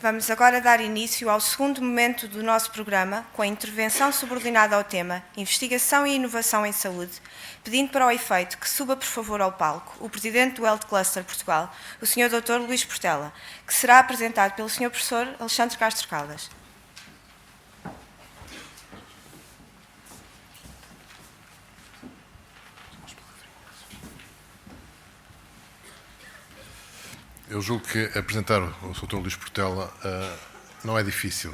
Vamos agora dar início ao segundo momento do nosso programa, com a intervenção subordinada ao tema Investigação e Inovação em Saúde, pedindo para o efeito que suba, por favor, ao palco o Presidente do Health Cluster Portugal, o Sr. Dr. Luís Portela, que será apresentado pelo Sr. Professor Alexandre Castro Caldas. Eu julgo que apresentar o Dr. Luís Portela não é difícil,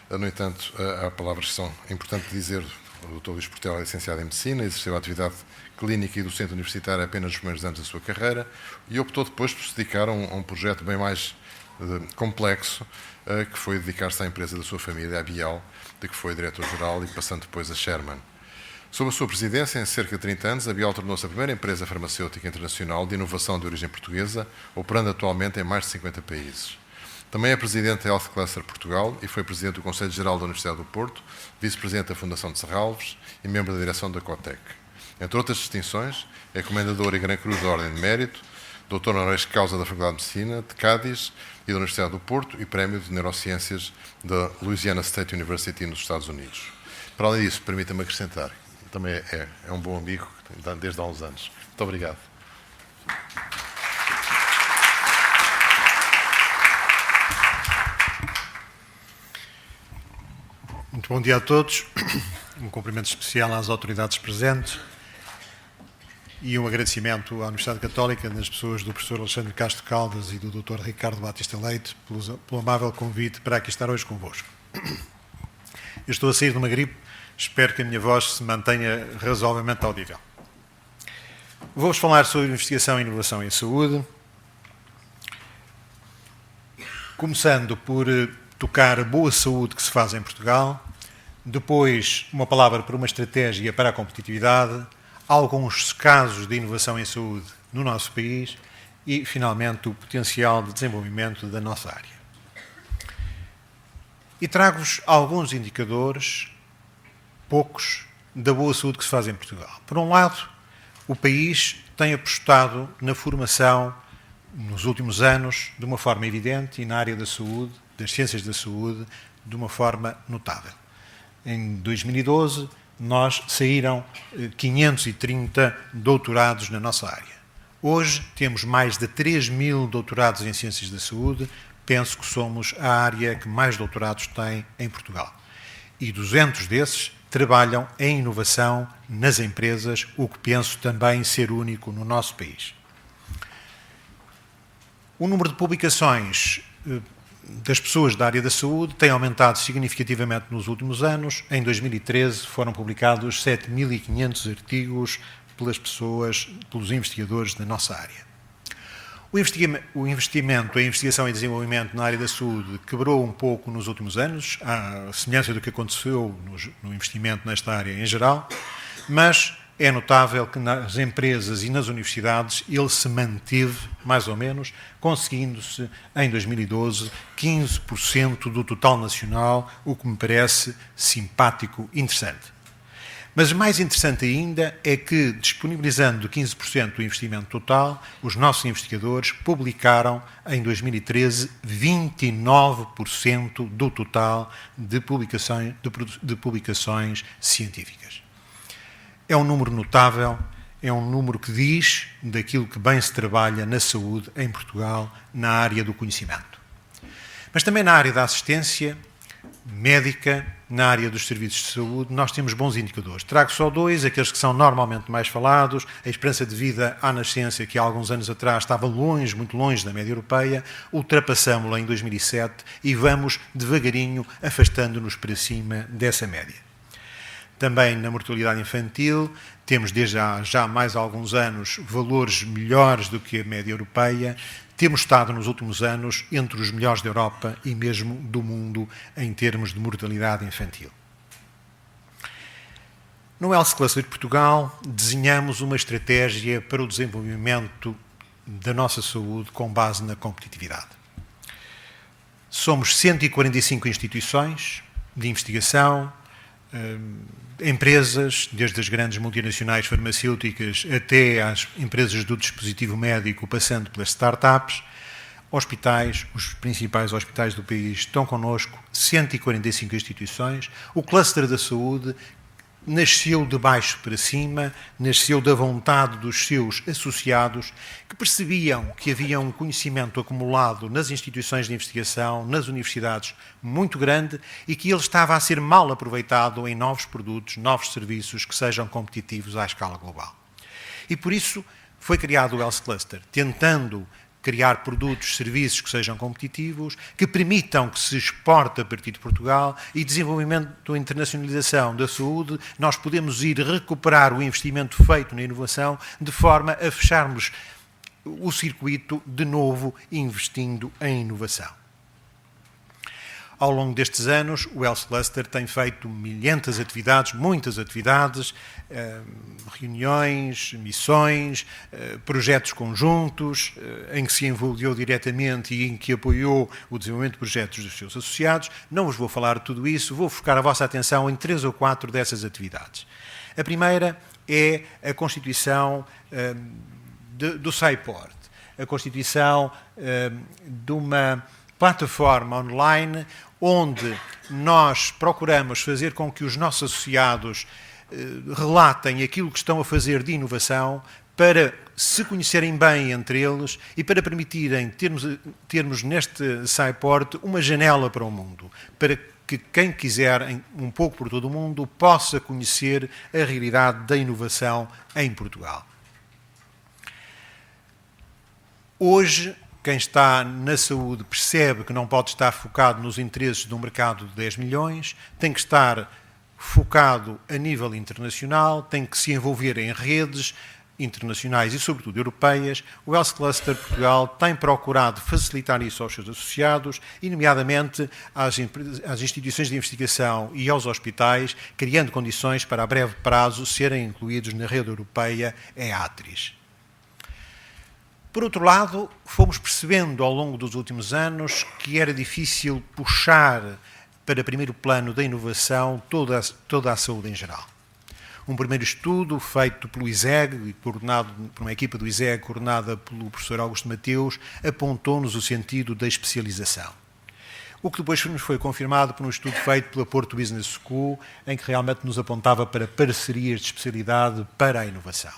no entanto, há palavras que são importantes de dizer. O Dr. Luís Portela é licenciado em Medicina, exerceu a atividade clínica e docente universitária apenas nos primeiros anos da sua carreira e optou depois por se dedicar a um projeto bem mais complexo, que foi dedicar-se à empresa da sua família, a Bial, de que foi diretor-geral e passando depois a Sherman. Sob a sua presidência, em cerca de 30 anos, a Bial tornou-se a primeira empresa farmacêutica internacional de inovação de origem portuguesa, operando atualmente em mais de 50 países. Também é presidente da Health Cluster Portugal e foi presidente do Conselho Geral da Universidade do Porto, vice-presidente da Fundação de Serralves e membro da direção da COTEC. Entre outras distinções, é comendador e Gran Cruz da Ordem de Mérito, doutor honoris causa da Faculdade de Medicina de Cádiz e da Universidade do Porto e prémio de Neurociências da Louisiana State University nos Estados Unidos. Para além disso, permita-me acrescentar, também é um bom amigo desde há uns anos. Muito obrigado. Muito bom dia a todos. Um cumprimento especial às autoridades presentes e um agradecimento à Universidade Católica, nas pessoas do professor Alexandre Castro Caldas e do Dr. Ricardo Batista Leite, pelo amável convite para aqui estar hoje convosco. Eu estou a sair de uma gripe. Espero que a minha voz se mantenha razoavelmente audível. Vou-vos falar sobre investigação e inovação em saúde, começando por tocar a boa saúde que se faz em Portugal, depois uma palavra para uma estratégia para a competitividade, alguns casos de inovação em saúde no nosso país e, finalmente, o potencial de desenvolvimento da nossa área. E trago-vos alguns indicadores, poucos, da boa saúde que se faz em Portugal. Por um lado, o país tem apostado na formação, nos últimos anos, de uma forma evidente e na área da saúde, das ciências da saúde, de uma forma notável. Em 2012, saíram 530 doutorados na nossa área. Hoje, temos mais de 3.000 doutorados em ciências da saúde. Penso que somos a área que mais doutorados tem em Portugal. E 200 desses trabalham em inovação nas empresas, o que penso também ser único no nosso país. O número de publicações das pessoas da área da saúde tem aumentado significativamente nos últimos anos. Em 2013 foram publicados 7.500 artigos pelos investigadores da nossa área. O investimento em investigação e desenvolvimento na área da saúde quebrou um pouco nos últimos anos, à semelhança do que aconteceu no investimento nesta área em geral, mas é notável que nas empresas e nas universidades ele se manteve, mais ou menos, conseguindo-se, em 2012, 15% do total nacional, o que me parece simpático e interessante. Mas mais interessante ainda é que, disponibilizando 15% do investimento total, os nossos investigadores publicaram, em 2013, 29% do total de publicações científicas. É um número notável, é um número que diz daquilo que bem se trabalha na saúde em Portugal, na área do conhecimento. Mas também na área da assistência médica, na área dos serviços de saúde, nós temos bons indicadores. Trago só dois, aqueles que são normalmente mais falados. A esperança de vida à nascença, que há alguns anos atrás estava longe, muito longe da média europeia, ultrapassamos-la em 2007 e vamos devagarinho afastando-nos para cima dessa média. Também na mortalidade infantil, temos desde já mais alguns anos valores melhores do que a média europeia. Temos estado nos últimos anos entre os melhores da Europa e mesmo do mundo em termos de mortalidade infantil. No Health Cluster de Portugal, desenhamos uma estratégia para o desenvolvimento da nossa saúde com base na competitividade. Somos 145 instituições de investigação, empresas, desde as grandes multinacionais farmacêuticas até às empresas do dispositivo médico, passando pelas startups, hospitais, os principais hospitais do país estão connosco, 145 instituições. O cluster da saúde nasceu de baixo para cima, nasceu da vontade dos seus associados, que percebiam que havia um conhecimento acumulado nas instituições de investigação, nas universidades, muito grande, e que ele estava a ser mal aproveitado em novos produtos, novos serviços que sejam competitivos à escala global. E por isso foi criado o Health Cluster, tentando criar produtos, serviços que sejam competitivos, que permitam que se exporte a partir de Portugal, e desenvolvimento e internacionalização da saúde, nós podemos ir recuperar o investimento feito na inovação de forma a fecharmos o circuito de novo investindo em inovação. Ao longo destes anos, o Health Cluster tem feito milhentas atividades, muitas atividades, reuniões, missões, projetos conjuntos, em que se envolveu diretamente e em que apoiou o desenvolvimento de projetos dos seus associados. Não vos vou falar de tudo isso, vou focar a vossa atenção em 3 ou 4 dessas atividades. A primeira é a constituição do SciPort, a constituição de uma plataforma online onde nós procuramos fazer com que os nossos associados relatem aquilo que estão a fazer de inovação para se conhecerem bem entre eles e para permitirem termos neste SciPort uma janela para o mundo, para que quem quiser, um pouco por todo o mundo, possa conhecer a realidade da inovação em Portugal. Hoje, quem está na saúde percebe que não pode estar focado nos interesses de um mercado de 10 milhões, tem que estar focado a nível internacional, tem que se envolver em redes internacionais e, sobretudo, europeias. O Health Cluster Portugal tem procurado facilitar isso aos seus associados, e, nomeadamente, às instituições de investigação e aos hospitais, criando condições para, a breve prazo, serem incluídos na rede europeia EATRIS. Por outro lado, fomos percebendo ao longo dos últimos anos que era difícil puxar para primeiro plano da inovação toda a saúde em geral. Um primeiro estudo feito pelo ISEG, coordenado por uma equipa do ISEG, coordenada pelo professor Augusto Mateus, apontou-nos o sentido da especialização. O que depois nos foi confirmado por um estudo feito pela Porto Business School, em que realmente nos apontava para parcerias de especialidade para a inovação.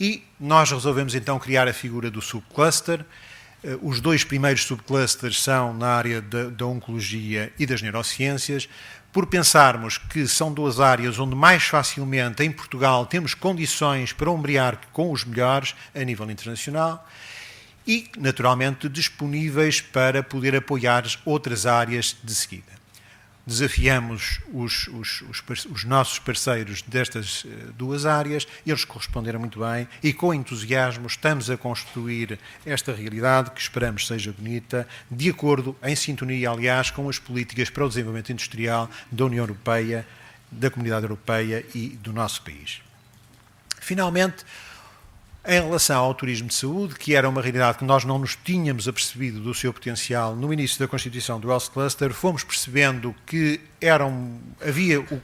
E nós resolvemos então criar a figura do subcluster. Os 2 primeiros subclusters são na área da oncologia e das neurociências, por pensarmos que são 2 áreas onde mais facilmente em Portugal temos condições para ombrear com os melhores a nível internacional e, naturalmente, disponíveis para poder apoiar outras áreas de seguida. Desafiamos os nossos parceiros destas 2 áreas, eles corresponderam muito bem e, com entusiasmo, estamos a construir esta realidade que esperamos seja bonita, de acordo, em sintonia, aliás, com as políticas para o desenvolvimento industrial da União Europeia, da Comunidade Europeia e do nosso país. Finalmente, em relação ao turismo de saúde, que era uma realidade que nós não nos tínhamos apercebido do seu potencial no início da constituição do Health Cluster, fomos percebendo que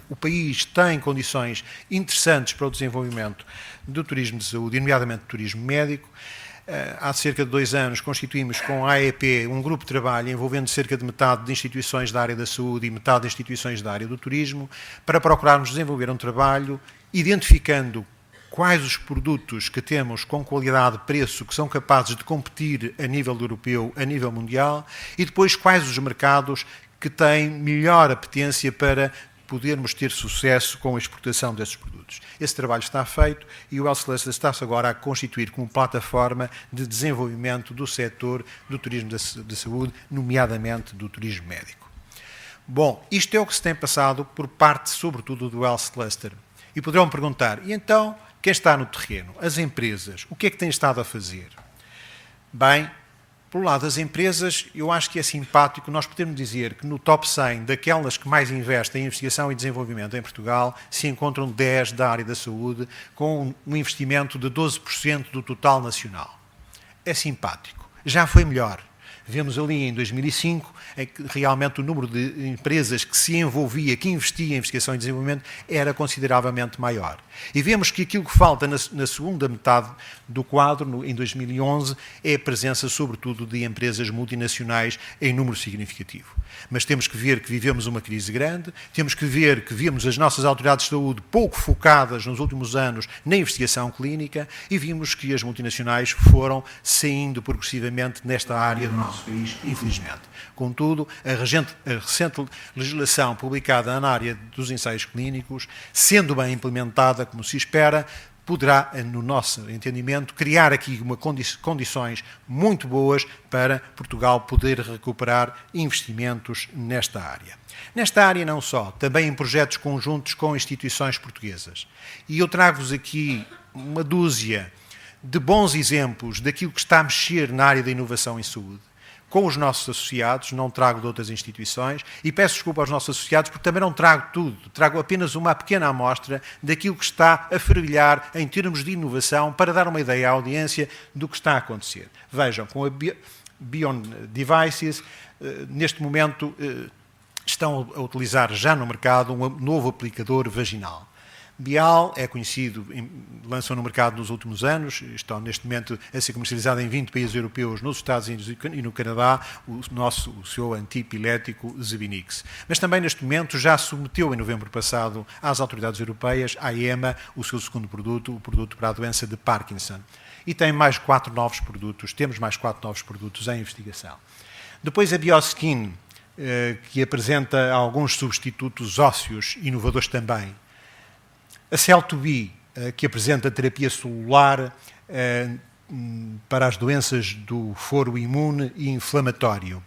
o país tem condições interessantes para o desenvolvimento do turismo de saúde, nomeadamente do turismo médico. Há cerca de 2 anos constituímos com a AEP um grupo de trabalho envolvendo cerca de metade de instituições da área da saúde e metade de instituições da área do turismo, para procurarmos desenvolver um trabalho identificando quais os produtos que temos com qualidade e preço que são capazes de competir a nível europeu, a nível mundial, e depois quais os mercados que têm melhor apetência para podermos ter sucesso com a exportação desses produtos. Esse trabalho está feito e o Health Cluster está-se agora a constituir como plataforma de desenvolvimento do setor do turismo de saúde, nomeadamente do turismo médico. Bom, isto é o que se tem passado por parte, sobretudo, do Health Cluster. E poderão perguntar, e então, quem está no terreno? As empresas, o que é que têm estado a fazer? Bem, pelo lado das empresas, eu acho que é simpático nós podermos dizer que no top 100 daquelas que mais investem em investigação e desenvolvimento em Portugal, se encontram 10 da área da saúde, com um investimento de 12% do total nacional. É simpático. Já foi melhor. Vemos ali em 2005 em que realmente o número de empresas que se envolvia, que investia em investigação e desenvolvimento era consideravelmente maior. E vemos que aquilo que falta na segunda metade do quadro, em 2011, é a presença, sobretudo, de empresas multinacionais em número significativo. Mas temos que ver que vivemos uma crise grande, temos que ver que vimos as nossas autoridades de saúde pouco focadas nos últimos anos na investigação clínica e vimos que as multinacionais foram saindo progressivamente nesta área do nosso país, infelizmente. Contudo, a recente legislação publicada na área dos ensaios clínicos, sendo bem implementada, como se espera, poderá, no nosso entendimento, criar aqui condições muito boas para Portugal poder recuperar investimentos nesta área. Nesta área não só, também em projetos conjuntos com instituições portuguesas. E eu trago-vos aqui uma dúzia de bons exemplos daquilo que está a mexer na área da inovação em saúde, com os nossos associados, não trago de outras instituições, e peço desculpa aos nossos associados porque também não trago tudo, trago apenas uma pequena amostra daquilo que está a fervilhar em termos de inovação para dar uma ideia à audiência do que está a acontecer. Vejam, com a Beyond Devices, neste momento estão a utilizar já no mercado um novo aplicador vaginal. Bial é conhecido, lançou no mercado nos últimos anos, estão neste momento a ser comercializado em 20 países europeus, nos Estados Unidos e no Canadá, o seu antipilético Zevinix. Mas também neste momento já submeteu em novembro passado às autoridades europeias, à EMA, o seu segundo produto, o produto para a doença de Parkinson. E tem mais 4 novos produtos, temos mais 4 novos produtos em investigação. Depois a Bioskin, que apresenta alguns substitutos ósseos inovadores também. A Cell2B, que apresenta terapia celular para as doenças do foro imune e inflamatório.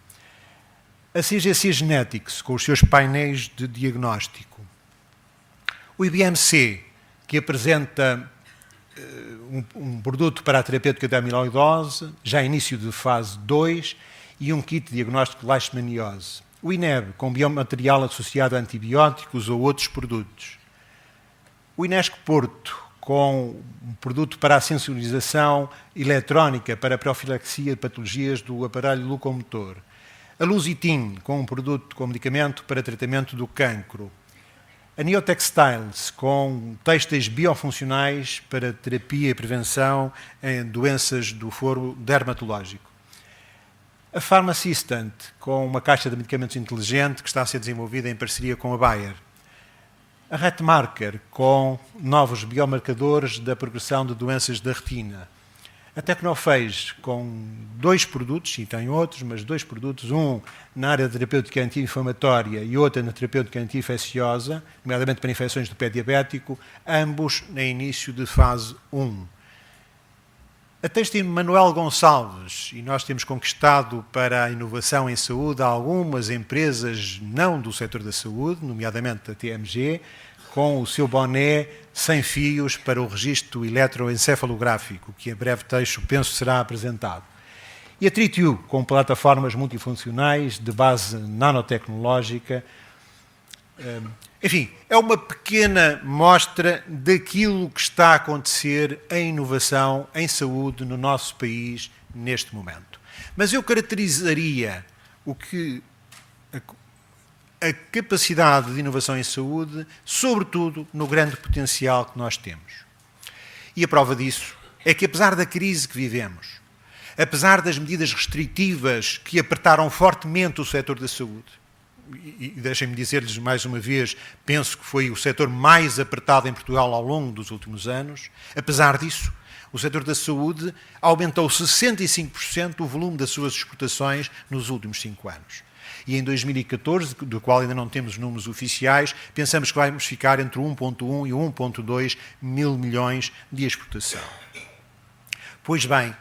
A CGC Genetics, com os seus painéis de diagnóstico. O IBMC, que apresenta um produto para a terapêutica da amiloidose, já início de fase 2, e um kit de diagnóstico de leishmaniose. O INEB, com biomaterial associado a antibióticos ou outros produtos. O Inesco Porto, com um produto para a sensorização eletrónica para a profilaxia de patologias do aparelho locomotor. A Lusitin, com um produto com medicamento para tratamento do cancro. A Neotextiles, com têxteis biofuncionais para terapia e prevenção em doenças do foro dermatológico. A Pharmacistant, com uma caixa de medicamentos inteligente que está a ser desenvolvida em parceria com a Bayer. A Retmarker, com novos biomarcadores da progressão de doenças da retina. A Tecnophage, com 2 produtos, e tem outros, mas 2 produtos, um na área da terapêutica anti-inflamatória e outro na terapêutica anti-infecciosa, nomeadamente para infecções do pé diabético, ambos no início de fase 1. A Têxtil Manuel Gonçalves, e nós temos conquistado para a inovação em saúde algumas empresas não do setor da saúde, nomeadamente a TMG, com o seu boné sem fios para o registro eletroencefalográfico, que em breve texto, penso, será apresentado. E a Tritiu, com plataformas multifuncionais de base nanotecnológica. Enfim, é uma pequena mostra daquilo que está a acontecer em inovação, em saúde, no nosso país, neste momento. Mas eu caracterizaria a capacidade de inovação em saúde, sobretudo no grande potencial que nós temos. E a prova disso é que, apesar da crise que vivemos, apesar das medidas restritivas que apertaram fortemente o setor da saúde, e deixem-me dizer-lhes mais uma vez, penso que foi o setor mais apertado em Portugal ao longo dos últimos anos. Apesar disso, o setor da saúde aumentou 65% o volume das suas exportações nos últimos 5 anos. E em 2014, do qual ainda não temos números oficiais, pensamos que vamos ficar entre 1,1 e 1,2 mil milhões de exportação. Pois bem,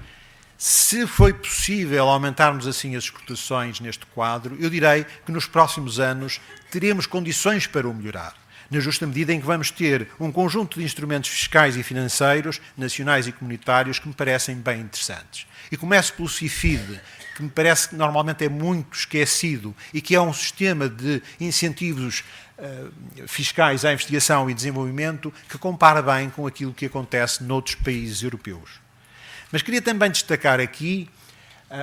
se foi possível aumentarmos assim as exportações neste quadro, eu direi que nos próximos anos teremos condições para o melhorar, na justa medida em que vamos ter um conjunto de instrumentos fiscais e financeiros, nacionais e comunitários, que me parecem bem interessantes. E começo pelo CIFID, que me parece que normalmente é muito esquecido e que é um sistema de incentivos fiscais à investigação e desenvolvimento que compara bem com aquilo que acontece noutros países europeus. Mas queria também destacar aqui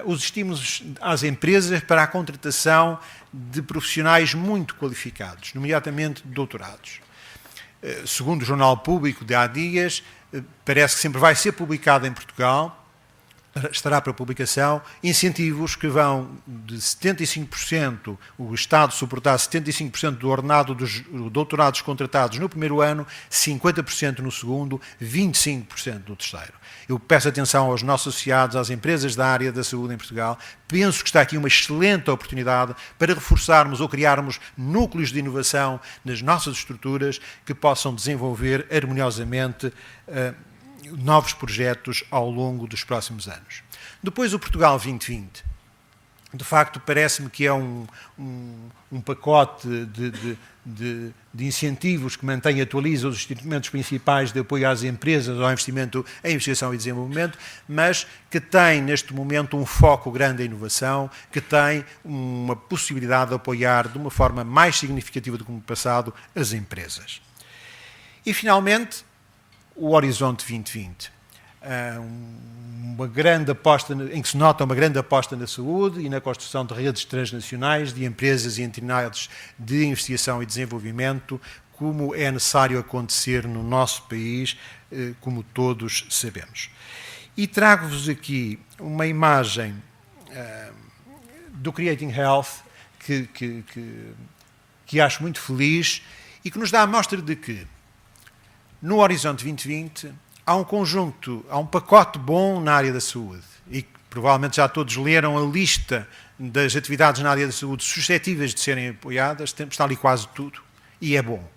os estímulos às empresas para a contratação de profissionais muito qualificados, nomeadamente doutorados. Segundo o Jornal Público de há dias, parece que sempre vai ser publicado em Portugal, estará para publicação, incentivos que vão de 75%, o Estado suportar 75% do ordenado dos doutorados contratados no primeiro ano, 50% no segundo, 25% no terceiro. Eu peço atenção aos nossos associados, às empresas da área da saúde em Portugal. Penso que está aqui uma excelente oportunidade para reforçarmos ou criarmos núcleos de inovação nas nossas estruturas que possam desenvolver harmoniosamente novos projetos ao longo dos próximos anos. Depois o Portugal 2020. De facto, parece-me que é um pacote de incentivos que mantém e atualiza os instrumentos principais de apoio às empresas, ao investimento em investigação e desenvolvimento, mas que tem, neste momento, um foco grande em inovação, que tem uma possibilidade de apoiar de uma forma mais significativa do que no passado as empresas. E, finalmente, o Horizonte 2020, uma grande aposta, em que se nota uma grande aposta na saúde e na construção de redes transnacionais de empresas e entidades de investigação e desenvolvimento, como é necessário acontecer no nosso país, como todos sabemos. E trago-vos aqui uma imagem do Creating Health que acho muito feliz e que nos dá a mostra de que no Horizonte 2020 há um pacote bom na área da saúde e provavelmente já todos leram a lista das atividades na área da saúde suscetíveis de serem apoiadas, está ali quase tudo e é bom.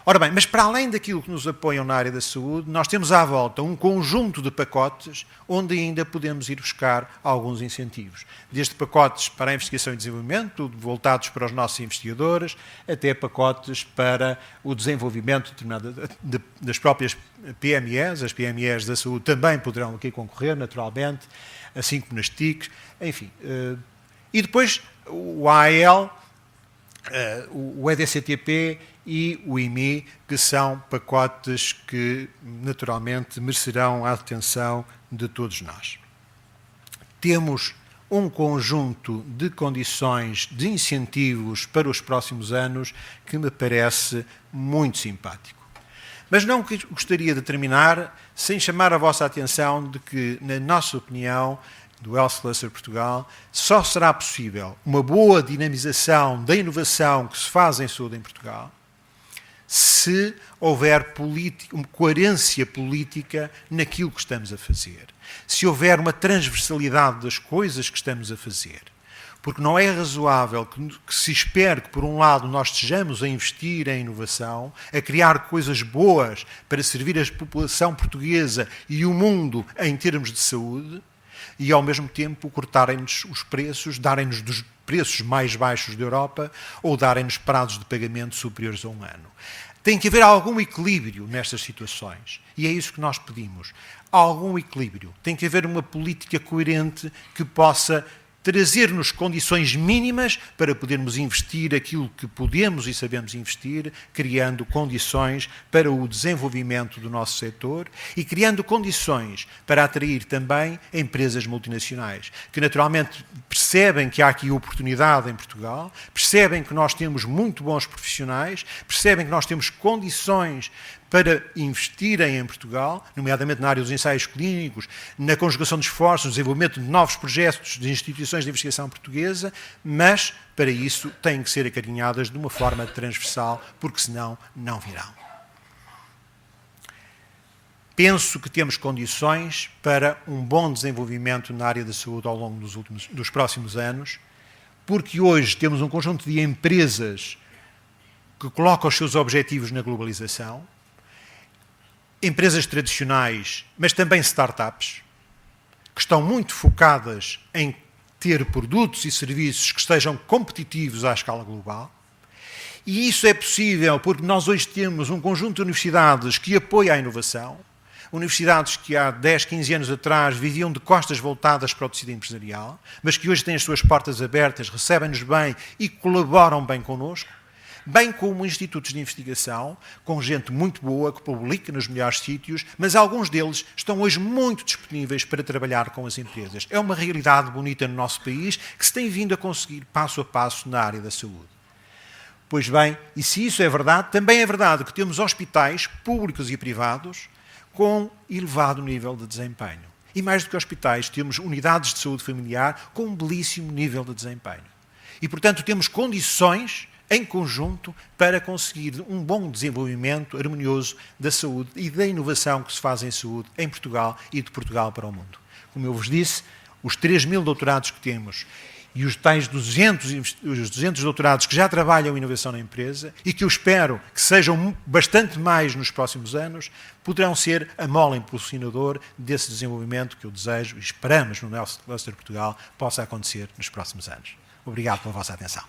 Ora bem, mas para além daquilo que nos apoiam na área da saúde, nós temos à volta um conjunto de pacotes onde ainda podemos ir buscar alguns incentivos. Desde pacotes para a investigação e desenvolvimento, voltados para os nossos investigadores, até pacotes para o desenvolvimento das próprias PMEs. As PMEs da saúde também poderão aqui concorrer, naturalmente, assim como nas TICs, enfim. E depois o AEL, o EDCTP e o IMI, que são pacotes que, naturalmente, merecerão a atenção de todos nós. Temos um conjunto de condições de incentivos para os próximos anos que me parece muito simpático. Mas não gostaria de terminar sem chamar a vossa atenção de que, na nossa opinião, do Health Cluster Portugal, só será possível uma boa dinamização da inovação que se faz em saúde em Portugal se houver coerência política naquilo que estamos a fazer. Se houver uma transversalidade das coisas que estamos a fazer. Porque não é razoável que se espere que, por um lado, nós estejamos a investir em inovação, a criar coisas boas para servir a população portuguesa e o mundo em termos de saúde, e, ao mesmo tempo, cortarem-nos os preços, darem-nos dos preços mais baixos da Europa ou darem-nos prazos de pagamento superiores a um ano. Tem que haver algum equilíbrio nestas situações. E é isso que nós pedimos. Algum equilíbrio. Tem que haver uma política coerente que possa trazer-nos condições mínimas para podermos investir aquilo que podemos e sabemos investir, criando condições para o desenvolvimento do nosso setor e criando condições para atrair também empresas multinacionais, que naturalmente percebem que há aqui oportunidade em Portugal, percebem que nós temos muito bons profissionais, percebem que nós temos condições para investirem em Portugal, nomeadamente na área dos ensaios clínicos, na conjugação de esforços, no desenvolvimento de novos projetos de instituições de investigação portuguesa, mas, para isso, têm que ser acarinhadas de uma forma transversal, porque senão não virão. Penso que temos condições para um bom desenvolvimento na área da saúde ao longo dos próximos anos, porque hoje temos um conjunto de empresas que colocam os seus objetivos na globalização, empresas tradicionais, mas também startups, que estão muito focadas em ter produtos e serviços que estejam competitivos à escala global. E isso é possível porque nós hoje temos um conjunto de universidades que apoia a inovação, universidades que há 10, 15 anos atrás viviam de costas voltadas para o tecido empresarial, mas que hoje têm as suas portas abertas, recebem-nos bem e colaboram bem connosco. bem como institutos de investigação, com gente muito boa, que publica nos melhores sítios, mas alguns deles estão hoje muito disponíveis para trabalhar com as empresas. É uma realidade bonita no nosso país que se tem vindo a conseguir passo a passo na área da saúde. Pois bem, e se isso é verdade, também é verdade que temos hospitais públicos e privados com elevado nível de desempenho. E mais do que hospitais, temos unidades de saúde familiar com um belíssimo nível de desempenho. E, portanto, temos condições, em conjunto, para conseguir um bom desenvolvimento harmonioso da saúde e da inovação que se faz em saúde em Portugal e de Portugal para o mundo. Como eu vos disse, os 3.000 doutorados que temos e os tais 200 doutorados que já trabalham em inovação na empresa e que eu espero que sejam bastante mais nos próximos anos, poderão ser a mola impulsionador desse desenvolvimento que eu desejo e esperamos no Nelson Cluster Portugal possa acontecer nos próximos anos. Obrigado pela vossa atenção.